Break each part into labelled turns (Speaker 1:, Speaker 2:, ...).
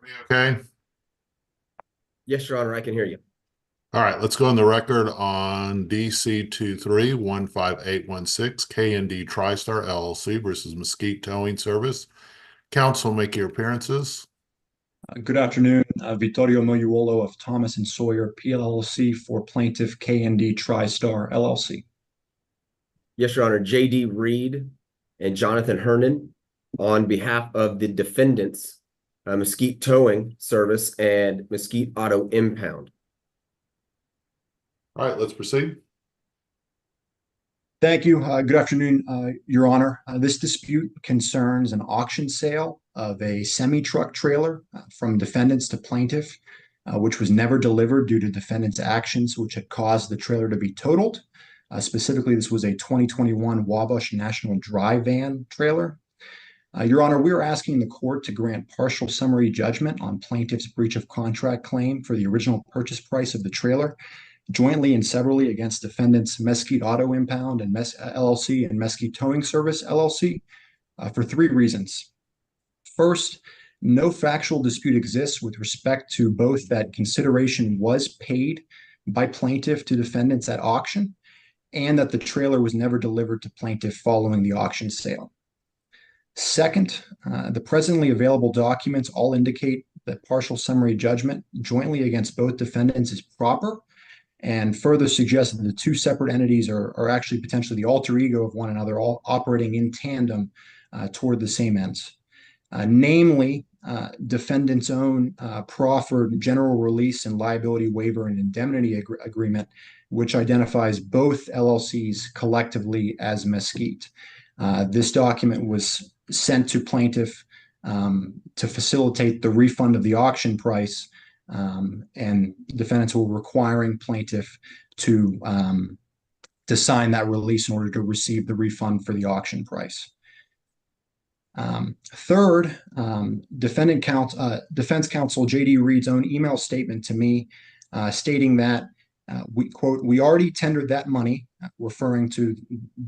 Speaker 1: Me okay?
Speaker 2: Yes, Your Honor, I can hear you.
Speaker 1: All right, let's go on the record on DC 23-15816 K&D TriStar LLC versus Mesquite Towing Service. Counsel, make your appearances.
Speaker 3: Good afternoon. Vittorio Moyuolo of Thomas and Sawyer PLLC for Plaintiff K&D TriStar LLC.
Speaker 2: Yes, Your Honor, J.D. Reed and Jonathan Hernan on behalf of the defendants, Mesquite Towing Service and Mesquite Auto Impound.
Speaker 1: All right, let's proceed.
Speaker 3: Thank you. Good afternoon, Your Honor. This dispute concerns an auction sale of a semi-truck trailer from defendants to plaintiff, which was never delivered due to defendants' actions, which had caused the trailer to be totaled. Specifically, this was a 2021 Wabash National Dry Van trailer. Your Honor, we are asking the court to grant partial summary judgment on plaintiff's breach of contract claim for the original purchase price of the trailer, jointly and severally against defendants Mesquite Auto Impound and LLC and Mesquite Towing Service LLC for three reasons. First, no factual dispute exists with respect to both that consideration was paid by plaintiff to defendants at auction and that the trailer was never delivered to plaintiff following the auction sale. Second, the presently available documents all indicate that partial summary judgment jointly against both defendants is proper and further suggest that the two separate entities are actually potentially the alter ego of one another, all operating in tandem toward the same ends. Namely, defendants' own proffered general release and liability waiver and indemnity agreement, which identifies both LLCs collectively as Mesquite. This document was sent to plaintiff to facilitate the refund of the auction price, and defendants were requiring plaintiff to sign that release in order to receive the refund for the auction price. Third, defense counsel J.D. Reed's own email statement to me stating that we already tendered that money, referring to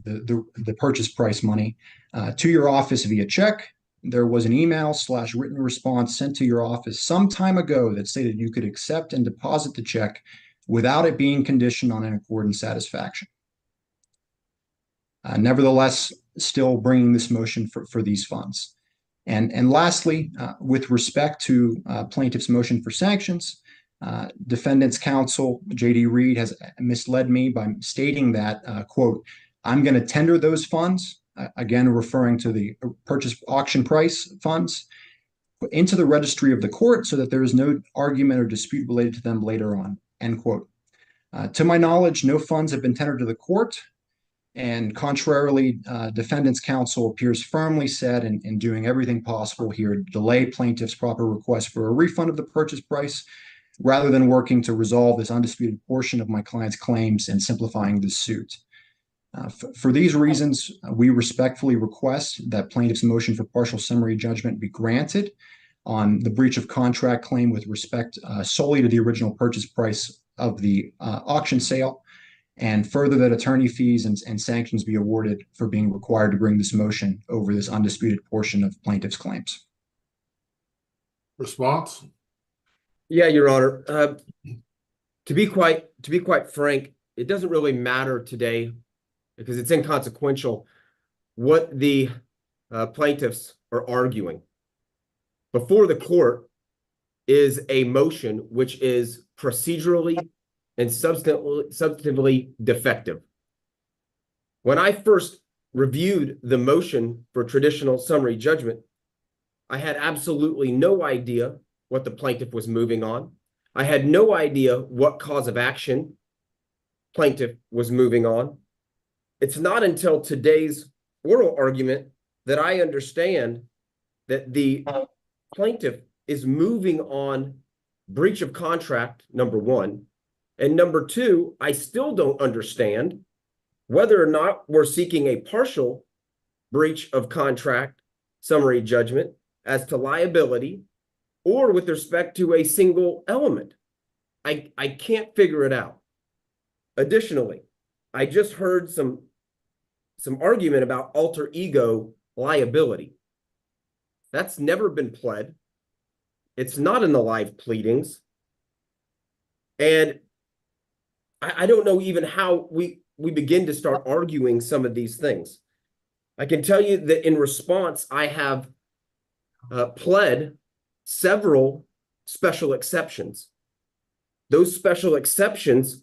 Speaker 3: the purchase price money, to your office via check. There was an email/written response sent to your office some time ago that stated you could accept and deposit the check without it being conditioned on an accord and satisfaction. Nevertheless, still bringing this motion for these funds. And lastly, with respect to plaintiff's motion for sanctions, defendant's counsel, J.D. Reed, has misled me by stating that, quote, I'm going to tender those funds, again, referring to the purchase auction price funds, into the registry of the court so that there is no argument or dispute related to them later on, end quote. To my knowledge, no funds have been tendered to the court. And contrarily, defendant's counsel appears firmly set in doing everything possible here to delay plaintiff's proper request for a refund of the purchase price, rather than working to resolve this undisputed portion of my client's claims and simplifying the suit. For these reasons, we respectfully request that plaintiff's motion for partial summary judgment be granted on the breach of contract claim with respect solely to the original purchase price of the auction sale, and further that attorney fees and sanctions be awarded for being required to bring this motion over this undisputed portion of plaintiff's claims.
Speaker 1: Response?
Speaker 2: Yeah, Your Honor. To be quite frank, it doesn't really matter today because it's inconsequential what the plaintiffs are arguing. Before the court is a motion which is procedurally and substantively defective. When I first reviewed the motion for traditional summary judgment, I had absolutely no idea what the plaintiff was moving on. I had no idea what cause of action plaintiff was moving on. It's not until today's oral argument that I understand that the plaintiff is moving on breach of contract, number one. And number two, I still don't understand whether or not we're seeking a partial breach of contract summary judgment as to liability or with respect to a single element. I can't figure it out. Additionally, I just heard some argument about alter ego liability. That's never been pled. It's not in the live pleadings. And I don't know even how we begin to start arguing some of these things. I can tell you that in response, I have pled several special exceptions. Those special exceptions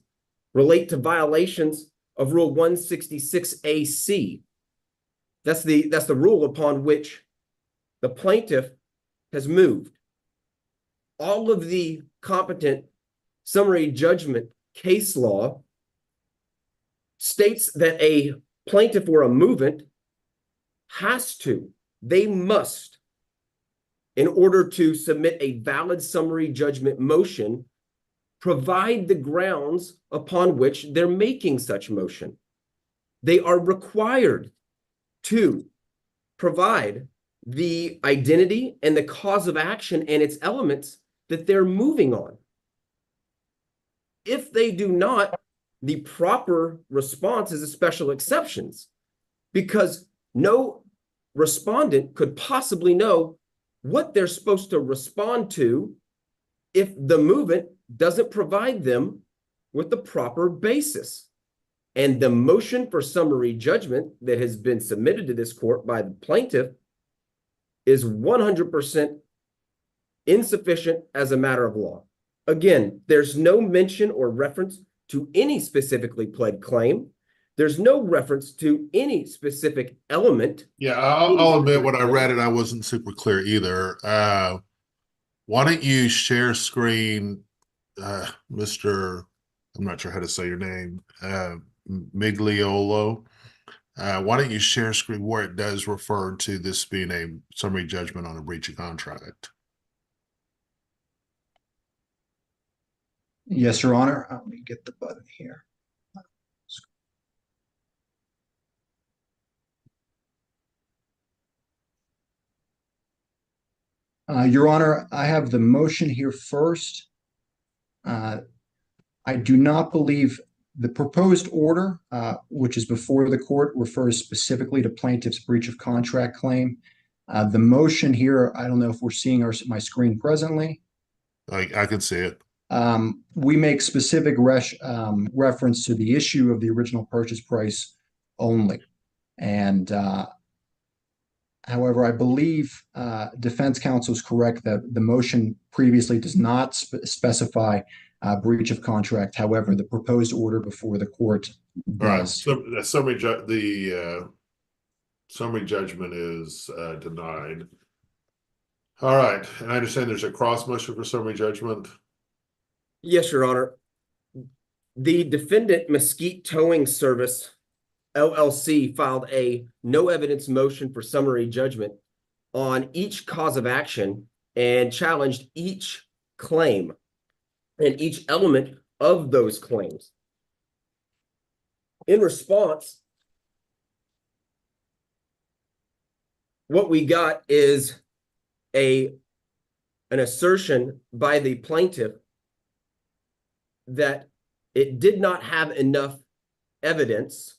Speaker 2: relate to violations of Rule 166AC. That's the rule upon which the plaintiff has moved. All of the competent summary judgment case law states that a plaintiff or a movant they must, in order to submit a valid summary judgment motion, provide the grounds upon which they're making such motion. They are required to provide the identity and the cause of action and its elements that they're moving on. If they do not, the proper response is a special exceptions, because no respondent could possibly know what they're supposed to respond to if the movement doesn't provide them with the proper basis. And the motion for summary judgment that has been submitted to this court by the plaintiff is 100% insufficient as a matter of law. Again, there's no mention or reference to any specifically pled claim. There's no reference to any specific element.
Speaker 1: Yeah, I'll admit when I read it, I wasn't super clear either. Why don't you share screen, Mr. I'm not sure how to say your name, Migliolo. Why don't you share screen where it does refer to this being a summary judgment on a breach of contract?
Speaker 3: Yes, Your Honor. Let me get the button here. Your Honor, I have the motion here first. I do not believe the proposed order, which is before the court, refers specifically to plaintiff's breach of contract claim. The motion here, I don't know if we're seeing my screen presently.
Speaker 1: I can see it.
Speaker 3: We make specific reference to the issue of the original purchase price only. And however, I believe defense counsel is correct that the motion previously does not specify breach of contract. However, the proposed order before the court does.
Speaker 1: All right. So the summary judgment is denied. All right. And I understand there's a cross motion for summary judgment.
Speaker 2: Yes, Your Honor. The defendant, Mesquite Towing Service, LLC, filed a no evidence motion for summary judgment on each cause of action and challenged each claim and each element of those claims. In response, what we got is an assertion by the plaintiff that it did not have enough evidence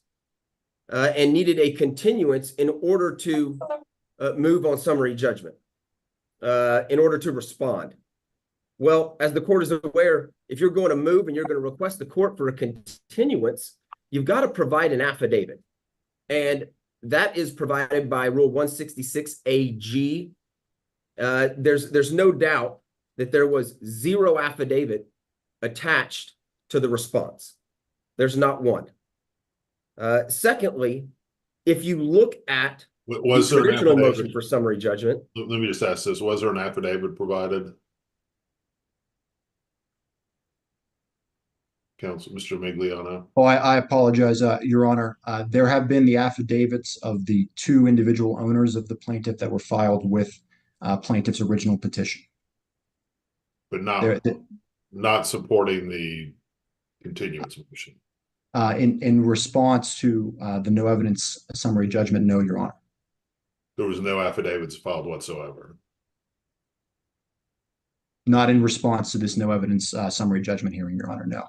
Speaker 2: and needed a continuance in order to move on summary judgment, in order to respond. Well, as the court is aware, if you're going to move and you're going to request the court for a continuance, you've got to provide an affidavit. And that is provided by Rule 166AG. There's no doubt that there was zero affidavit attached to the response. There's not one. Secondly, if you look at
Speaker 1: Was
Speaker 2: the
Speaker 1: there an
Speaker 2: original motion
Speaker 1: affidavit?
Speaker 2: for summary judgment,
Speaker 1: Let me just ask this. Was there an affidavit provided? Counsel, Mr. Migliano.
Speaker 3: Oh, I apologize, Your Honor. There have been the affidavits of the two individual owners of the plaintiff that were filed with plaintiff's original petition.
Speaker 1: But not supporting the continuance motion.
Speaker 3: In response to the no evidence summary judgment, no, Your Honor.
Speaker 1: There was no affidavits filed whatsoever.
Speaker 3: Not in response to this no evidence summary judgment hearing, Your Honor, no.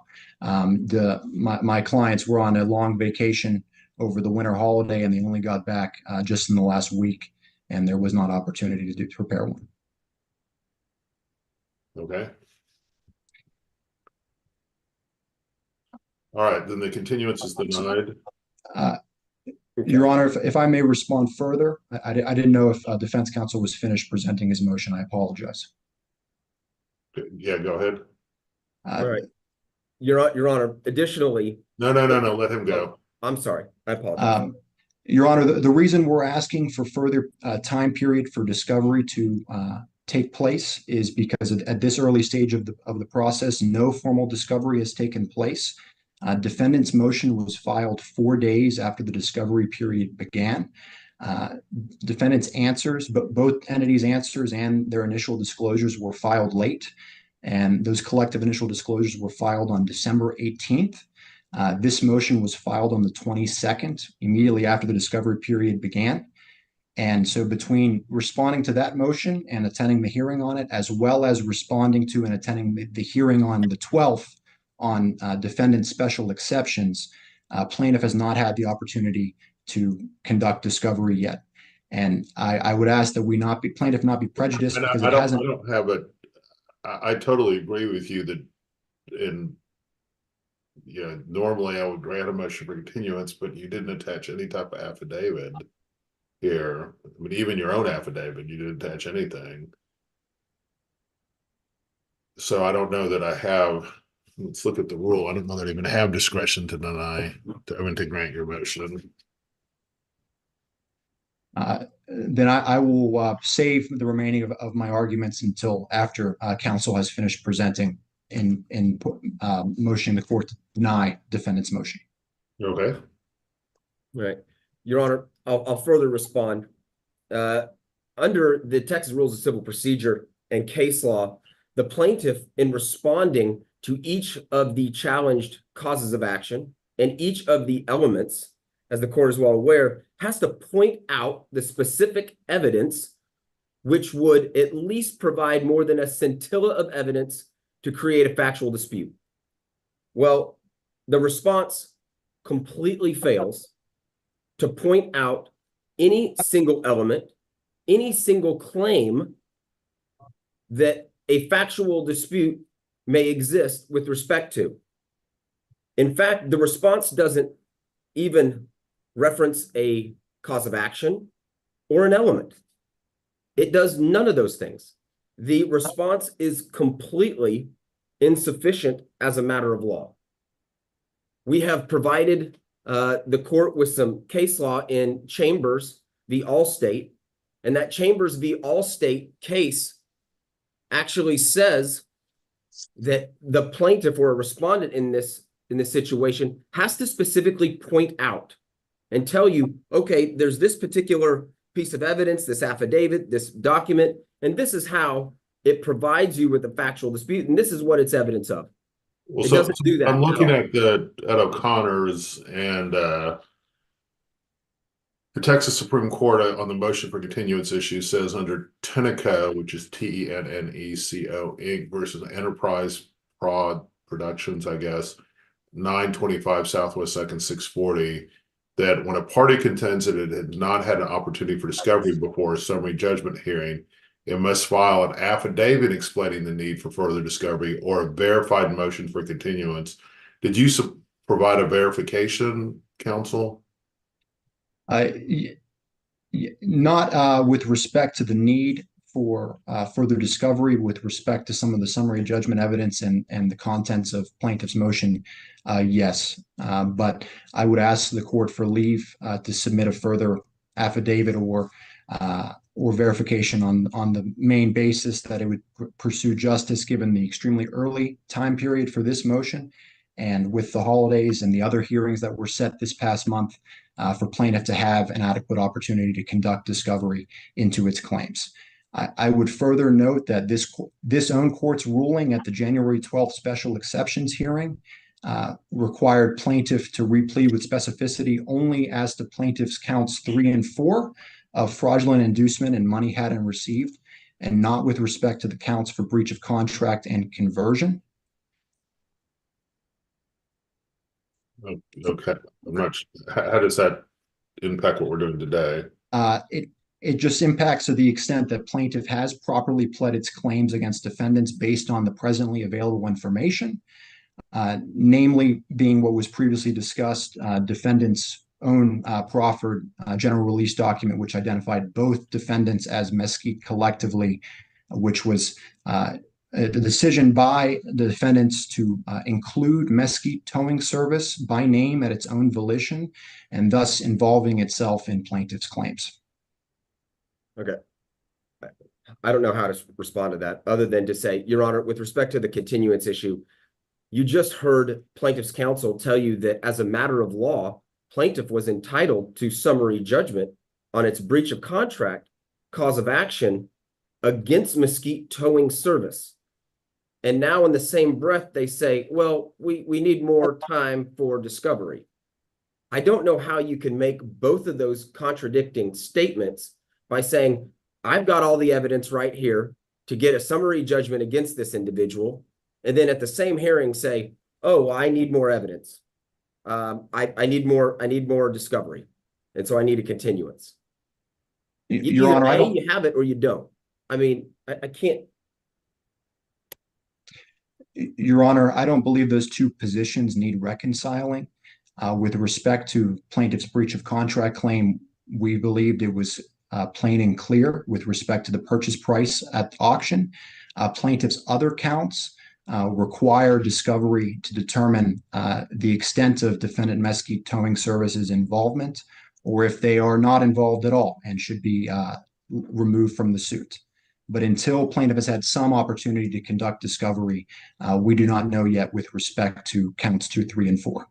Speaker 3: My clients were on a long vacation over the winter holiday, and they only got back just in the last week, and there was not opportunity to prepare one.
Speaker 1: Okay. All right, then the continuance is denied.
Speaker 3: Uh,
Speaker 2: Okay.
Speaker 3: Your Honor, if I may respond further, I didn't know if defense counsel was finished presenting his motion. I apologize.
Speaker 1: Yeah, go ahead.
Speaker 2: All right. Your Honor, additionally,
Speaker 1: No, let him go.
Speaker 2: I'm sorry. I apologize.
Speaker 3: Your Honor, the reason we're asking for further time period for discovery to take place is because at this early stage of the process, no formal discovery has taken place. Defendant's motion was filed 4 days after the discovery period began. Defendant's answers, but both entities' answers and their initial disclosures were filed late, and those collective initial disclosures were filed on December 18th. This motion was filed on the 22nd, immediately after the discovery period began. And so between responding to that motion and attending the hearing on it, as well as responding to and attending the hearing on the 12th on defendant's special exceptions, plaintiff has not had the opportunity to conduct discovery yet. And I would ask that plaintiff not be prejudiced
Speaker 1: And
Speaker 3: because
Speaker 1: I
Speaker 3: it
Speaker 1: don't,
Speaker 3: hasn't.
Speaker 1: I don't have a, I totally agree with you that normally I would grant a motion for continuance, but you didn't attach any type of affidavit here. I mean, even your own affidavit, you didn't attach anything. So I don't know that I have, let's look at the rule. I don't know that I even have discretion to deny, to grant your motion.
Speaker 3: Then I will save the remaining of my arguments until after counsel has finished presenting in motioning the court to deny defendant's motion.
Speaker 1: Okay.
Speaker 2: Right. Your Honor, I'll further respond. Under the Texas Rules of Civil Procedure and case law, the plaintiff, in responding to each of the challenged causes of action and each of the elements, as the court is well aware, has to point out the specific evidence which would at least provide more than a scintilla of evidence to create a factual dispute. Well, the response completely fails to point out any single element, any single claim that a factual dispute may exist with respect to. In fact, the response doesn't even reference a cause of action or an element. It does none of those things. The response is completely insufficient as a matter of law. We have provided the court with some case law in Chambers v. Allstate, and that Chambers v. Allstate case actually says that the plaintiff or a respondent in this situation has to specifically point out and tell you, okay, there's this particular piece of evidence, this affidavit, this document, and this is how it provides you with a factual dispute, and this is what it's evidence of.
Speaker 1: Well,
Speaker 2: It
Speaker 1: so
Speaker 2: doesn't do that
Speaker 1: I'm looking
Speaker 2: at
Speaker 1: at O'Connor's and the Texas Supreme Court on the motion for continuance issue says under Tenneco, which is Tenneco Inc. versus Enterprise Prod Productions, I guess, 925 Southwest 2nd 640, that when a party contends that it had not had an opportunity for discovery before a summary judgment hearing, it must file an affidavit explaining the need for further discovery or a verified motion for continuance. Did you provide a verification, counsel?
Speaker 3: Not with respect to the need for further discovery with respect to some of the summary judgment evidence and the contents of plaintiff's motion, yes. But I would ask the court for leave to submit a further affidavit or verification on the main basis that it would pursue justice given the extremely early time period for this motion. And with the holidays and the other hearings that were set this past month, for plaintiff to have an adequate opportunity to conduct discovery into its claims. I would further note that this own court's ruling at the January 12th special exceptions hearing required plaintiff to replead with specificity only as to plaintiff's counts 3 and 4 of fraudulent inducement and money had and received, and not with respect to the counts for breach of contract and conversion.
Speaker 1: Okay, I'm not. How does that impact what we're doing today?
Speaker 3: It just impacts to the extent that plaintiff has properly pled its claims against defendants based on the presently available information, namely being what was previously discussed, defendants' own proffered general release document, which identified both defendants as Mesquite collectively, which was the decision by the defendants to include Mesquite Towing Service by name at its own volition, and thus involving itself in plaintiff's claims.
Speaker 2: Okay. I don't know how to respond to that other than to say, Your Honor, with respect to the continuance issue, you just heard plaintiff's counsel tell you that as a matter of law, plaintiff was entitled to summary judgment on its breach of contract cause of action against Mesquite Towing Service. And now in the same breath, they say, well, we need more time for discovery. I don't know how you can make both of those contradicting statements by saying, I've got all the evidence right here to get a summary judgment against this individual, and then at the same hearing say, oh, I need more evidence. I need more discovery. And so I need a continuance.
Speaker 3: Your Honor,
Speaker 2: you have it or you don't. I mean, I can't.
Speaker 3: Your Honor, I don't believe those two positions need reconciling. With respect to plaintiff's breach of contract claim, we believed it was plain and clear with respect to the purchase price at auction. Plaintiff's other counts require discovery to determine the extent of defendant Mesquite Towing Service's involvement, or if they are not involved at all and should be removed from the suit. But until plaintiff has had some opportunity to conduct discovery, we do not know yet with respect to counts 2, 3, and 4.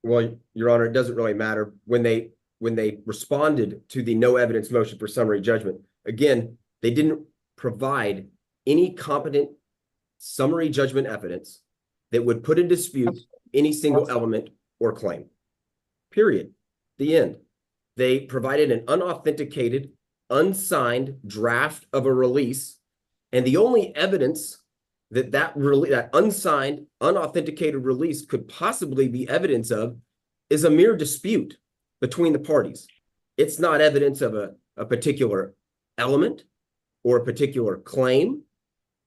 Speaker 2: Well, Your Honor, it doesn't really matter. When they responded to the no evidence motion for summary judgment, again, they didn't provide any competent summary judgment evidence that would put in dispute any single element or claim. Period. The end. They provided an unauthenticated, unsigned draft of a release, and the only evidence that unsigned, unauthenticated release could possibly be evidence of is a mere dispute between the parties. It's not evidence of a particular element or a particular claim.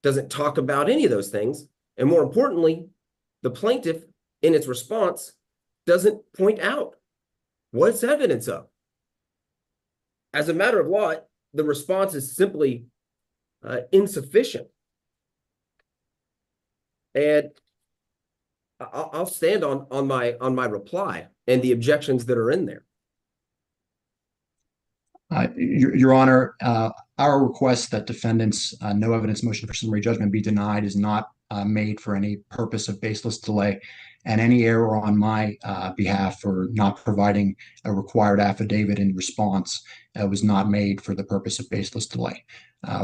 Speaker 2: Doesn't talk about any of those things. And more importantly, the plaintiff in its response doesn't point out what it's evidence of. As a matter of law, the response is simply insufficient. And I'll stand on my reply and the objections that are in there.
Speaker 3: Your Honor, our request that defendants' no evidence motion for summary judgment be denied is not made for any purpose of baseless delay, and any error on my behalf for not providing a required affidavit in response was not made for the purpose of baseless delay.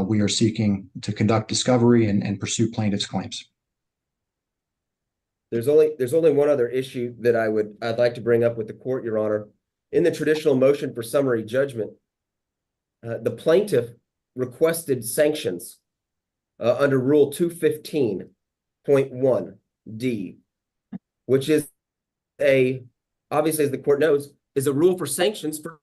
Speaker 3: We are seeking to conduct discovery and pursue plaintiff's claims.
Speaker 2: There's only one other issue that I'd like to bring up with the court, Your Honor. In the traditional motion for summary judgment, the plaintiff requested sanctions under Rule 215.1D, which is obviously, as the court knows, is a rule for sanctions for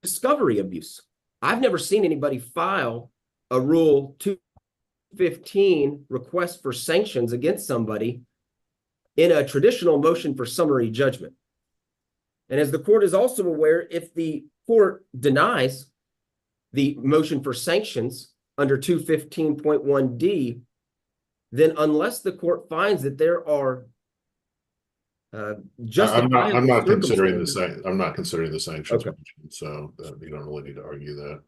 Speaker 2: discovery abuse. I've never seen anybody file a Rule 215 request for sanctions against somebody in a traditional motion for summary judgment. And as the court is also aware, if the court denies the motion for sanctions under 215.1D, then unless the court finds that there are justifiable
Speaker 1: I'm not considering
Speaker 2: circumstances.
Speaker 1: I'm not considering the sanctions,
Speaker 2: Okay.
Speaker 1: so you don't really need to argue that.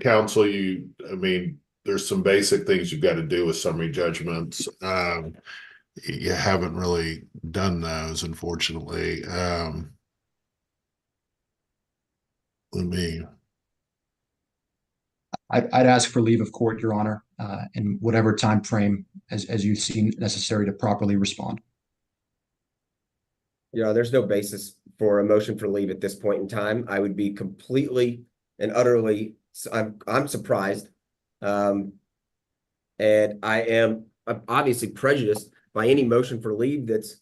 Speaker 1: Counsel, I mean, there's some basic things you've got to do with summary judgments. You haven't really done those, unfortunately.
Speaker 3: I'd ask for leave of court, Your Honor, in whatever time frame as you see necessary to properly respond.
Speaker 2: Yeah, there's no basis for a motion for leave at this point in time. I would be completely and utterly, I'm surprised. And I'm obviously prejudiced by any motion for leave that's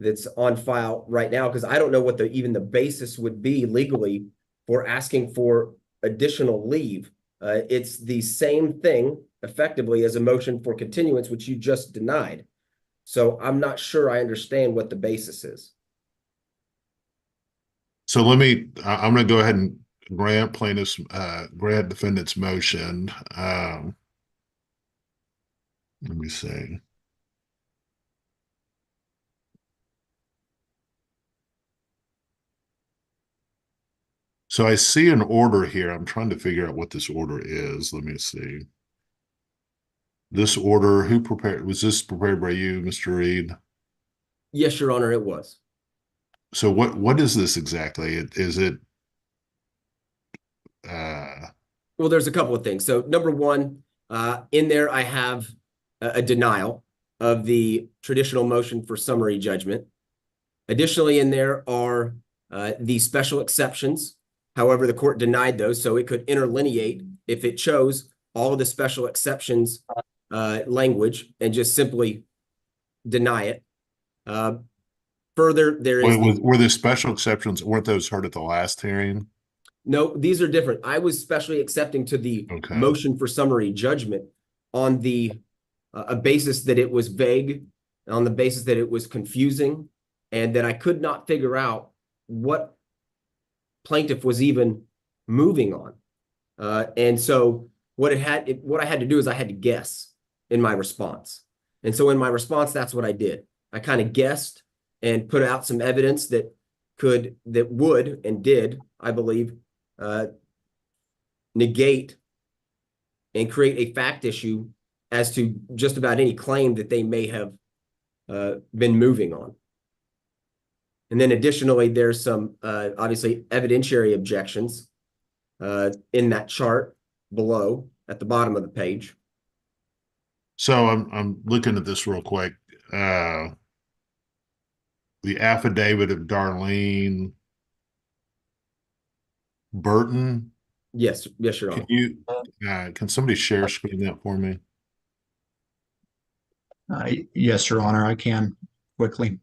Speaker 2: that's on file right now, because I don't know what even the basis would be legally for asking for additional leave. It's the same thing effectively as a motion for continuance, which you just denied. So I'm not sure I understand what the basis is.
Speaker 1: So I'm going to go ahead and grant grant defendant's motion. Let me see. So I see an order here. I'm trying to figure out what this order is. Let me see. This order, was this prepared by you, Mr. Reed?
Speaker 2: Yes, Your Honor, it was.
Speaker 1: So what is this exactly? Is it
Speaker 2: Well, there's a couple of things. So number one, in there I have a denial of the traditional motion for summary judgment. Additionally, in there are the special exceptions. However, the court denied those, so it could interlineate if it chose all of the special exceptions language and just simply deny it. Further, there is
Speaker 1: were there special exceptions? Weren't those heard at the last hearing?
Speaker 2: no, these are different. I was specially accepting to the
Speaker 1: Okay.
Speaker 2: motion for summary judgment on the a basis that it was vague, on the basis that it was confusing, and that I could not figure out what plaintiff was even moving on. And so what I had to do is I had to guess in my response. And so in my response, that's what I did. I kind of guessed and put out some evidence that would and did, I believe, negate and create a fact issue as to just about any claim that they may have been moving on. And then additionally, there's some obviously evidentiary objections in that chart below at the bottom of the page.
Speaker 1: So I'm looking at this real quick. The affidavit of Darlene Burton.
Speaker 2: Yes, Your Honor.
Speaker 1: Can somebody share screen that for me?
Speaker 3: Yes, Your Honor, I can quickly.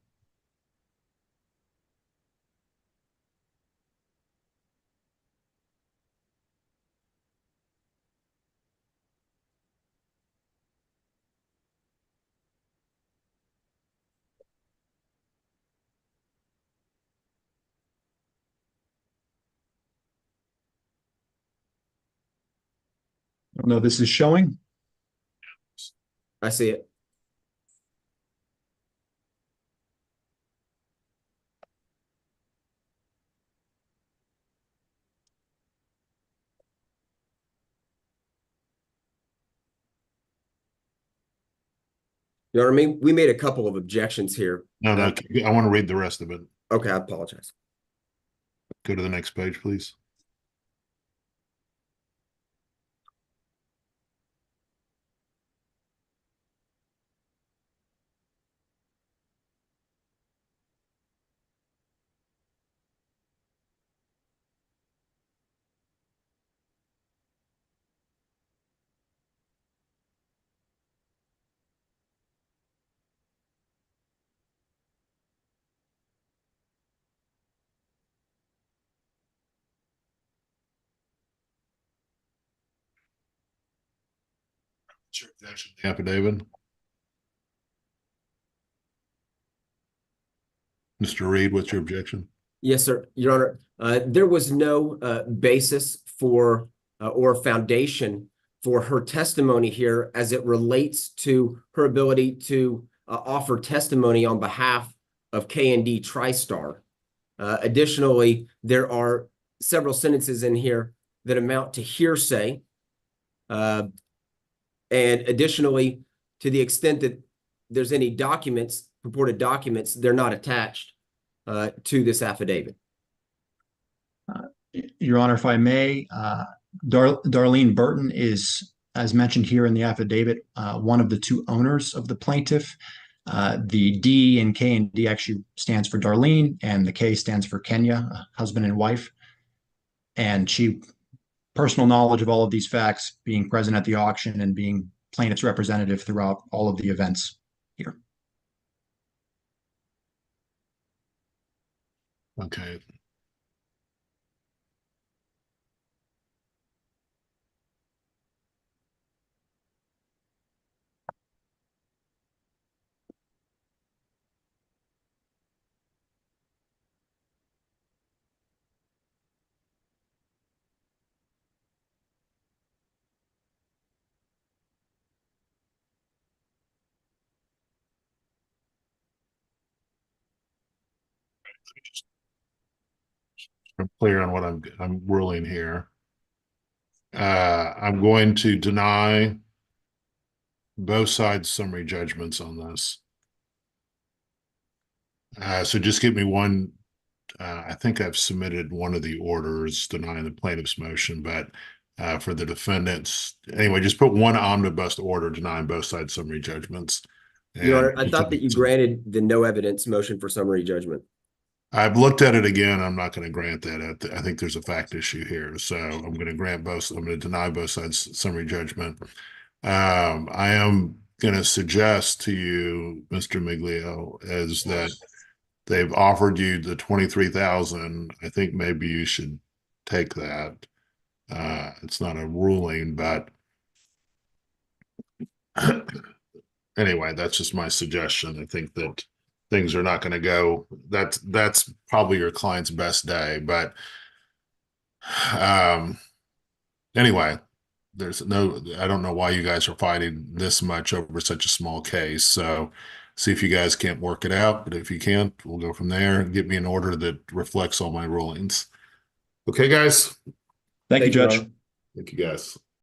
Speaker 3: No, this is showing.
Speaker 2: I see it. Your Honor, we made a couple of objections here.
Speaker 1: No, I want to read the rest of it.
Speaker 2: Okay, I apologize.
Speaker 1: Go to the next page, please. Affidavit. Mr. Reed, what's your objection?
Speaker 2: Yes, sir. Your Honor, there was no basis for or foundation for her testimony here as it relates to her ability to offer testimony on behalf of K&D TriStar. Additionally, there are several sentences in here that amount to hearsay. And additionally, to the extent that there's any documents, purported documents, they're not attached to this affidavit.
Speaker 3: Your Honor, if I may, Darlene Burton is, as mentioned here in the affidavit, one of the two owners of the plaintiff. The D in K&D actually stands for Darlene, and the K stands for Kenya, husband and wife. And she, personal knowledge of all of these facts, being present at the auction and being plaintiff's representative throughout all of the events here.
Speaker 1: Okay. I'm clear on what I'm ruling here. I'm going to deny both sides summary judgments on this. So just give me one. I think I've submitted one of the orders denying the plaintiff's motion, but for the defendants, anyway, just put one omnibus order denying both sides summary judgments.
Speaker 2: Your Honor,
Speaker 1: And
Speaker 2: I thought that you granted the no evidence motion for summary judgment.
Speaker 1: I've looked at it again. I'm not going to grant that. I think there's a fact issue here. So I'm going to grant both. I'm going to deny both sides summary judgment. I am going to suggest to you, Mr. Miglio, is that they've offered you the 23,000. I think maybe you should take that. It's not a ruling, but anyway, that's just my suggestion. I think that things are not going to go. That's probably your client's best day, but anyway, I don't know why you guys are fighting this much over such a small case. So see if you guys can't work it out, but if you can't, we'll go from there and get me an order that reflects all my rulings. Okay, guys.
Speaker 3: Thank you,
Speaker 2: Your
Speaker 3: Judge.
Speaker 2: Honor.
Speaker 1: Thank you, guys.